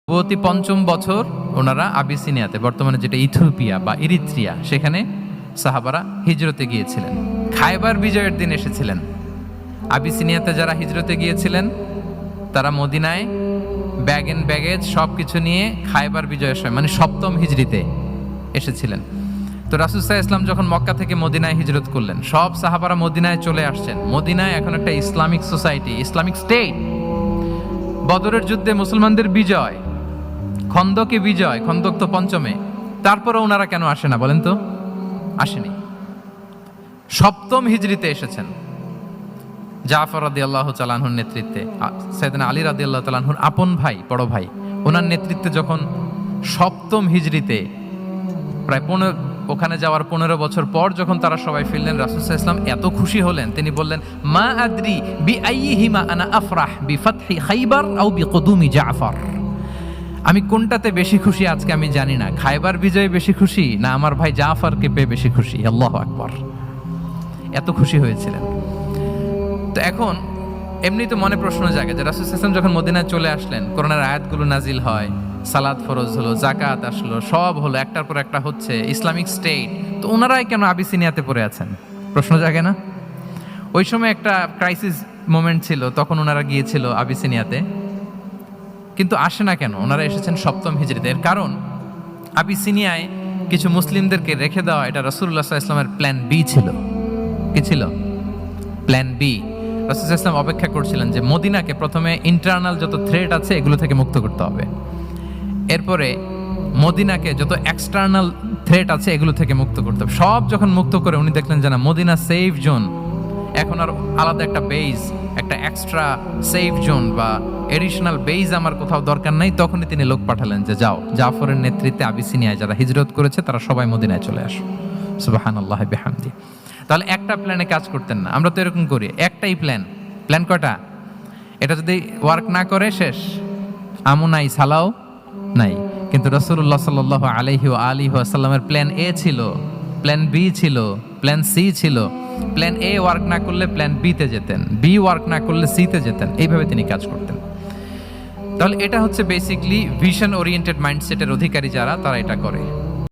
পরবর্তী পঞ্চম বছর ওনারা আবিসিনিয়াতে, বর্তমানে যেটা ইথিওপিয়া বা ইরিত্রিয়া, সেখানে সাহাবারা হিজরতে গিয়েছিলেন। খায়বার বিজয়ের দিন এসেছিলেন। আবিসিনিয়াতে যারা হিজরতে গিয়েছিলেন তারা মদিনায় ব্যাগ এন্ড ব্যাগেজ সব কিছু নিয়ে খায়বার বিজয়ের সময় মানে সপ্তম হিজরিতে এসেছিলেন। তো রাসূল সাল্লাল্লাহু আলাইহি ওয়াসাল্লাম যখন মক্কা থেকে মদিনায় হিজরত করলেন, সব সাহাবারা মদিনায় চলে আসছেন। মদিনায় এখন একটা ইসলামিক সোসাইটি, ইসলামিক স্টেট। বদরের যুদ্ধে মুসলমানদের বিজয়, খন্দকে বিজয়, খন্দক তো পঞ্চমে। তারপরে ওনারা কেন আসে না বলেন তো? আসেনি। সপ্তম হিজরিতে এসেছেন। জাফর রাদিয়াল্লাহু তাআলা আনহুর নেতৃত্বে, সাইয়েদনা আলী রাদিয়াল্লাহু তাআলা আনহুর আপন ভাই, বড় ভাই, ওনার নেতৃত্বে যখন সপ্তম হিজরিতে প্রায় ওখানে যাওয়ার 15 বছর পর যখন তারা সবাই ফিরলেন, রাসূল সাল্লাল্লাহু আলাইহি ওয়াসাল্লাম এত খুশি হলেন, তিনি বললেন, মা আদরি বিআইয়িহিমা আনা আফরাহ বিফাতহি খাইবার আও বিকুদুমি জাফর। আমি কোনটাতে বেশি খুশি আজকে আমি জানি না, খায়বার বিজয়ে বেশি খুশি না আমার ভাই জাফরকে পেয়ে বেশি খুশি। আল্লাহু আকবার। এত খুশি হয়েছিলেন। তো এখন এমনি তো মনে প্রশ্ন জাগে যে রাসূল সাল্লাল্লাহু আলাইহি ওয়াসাল্লাম যখন মদিনায় চলে আসলেন, কোরআনের আয়াতগুলো নাজিল হয়, সালাত ফরজ হলো, যাকাত আসলো, সব হলো, একটার পর একটা হচ্ছে, ইসলামিক স্টেট, তো ওনারাই কেন আবিসিনিয়াতে পড়ে আছেন? প্রশ্ন জাগে না? ওই সময় একটা ক্রাইসিস মোমেন্ট ছিল, তখন ওনারা গিয়েছিল আবিসিনিয়াতে, কিন্তু আসে না কেন? ওনারা এসেছেন সপ্তম হিজরিতে। এর কারণ আবিসিনিয়ায় কিছু মুসলিমদেরকে রেখে দেওয়া, এটা রাসূলুল্লাহ সাল্লাল্লাহু আলাইহি ওয়াসাল্লামের প্ল্যান বি ছিল। কি ছিল? Plan B. রাসূল সাল্লাল্লাহু আলাইহি ওয়াসাল্লাম অপেক্ষা করছিলেন যে মদিনাকে প্রথমে ইন্টারনাল যত থ্রেট আছে এগুলো থেকে মুক্ত করতে হবে, এরপরে মদিনাকে যত এক্সটার্নাল থ্রেট আছে এগুলো থেকে মুক্ত করতে হবে। সব যখন মুক্ত করে উনি দেখলেন যে না, মদিনা সেফ জোন, এখন আর আলাদা একটা বেজ, একটা এক্সট্রা সেফ জোন বা এডিশনাল বেজ আমার কোথাও দরকার নাই। তখনই তিনি লোক পাঠালেন যে যাও, জাফরের নেতৃত্বে আবিসিনিয়ায় যারা হিজরত করেছে তারা সবাই মদিনায় চলে আসো। সুবহানাল্লাহি বিহামদি। তাহলে একটা প্ল্যানে কাজ করতেন না। আমরা তো এরকম করি, একটাই প্ল্যান। প্ল্যান কয়টা? এটা যদি ওয়ার্ক না করে শেষ, আমু নাই, সালাও নাই। কিন্তু রাসূলুল্লাহ সাল্লাল্লাহু আলাইহি ওয়া আলিহি ওয়াসাল্লামের প্ল্যান এ ছিল, প্ল্যান বি ছিল, প্ল্যান সি ছিল। প্ল্যান এ ওয়ার্ক না করলে প্ল্যান বি তে যেতেন, বি ওয়ার্ক না করলে সি তে যেতেন, এইভাবে তিনি কাজ করতেন। তাহলে এটা হচ্ছে বেসিকলি ভিশন ওরিয়েন্টেড মাইন্ডসেটের অধিকারী যারা, তারা এটা করে।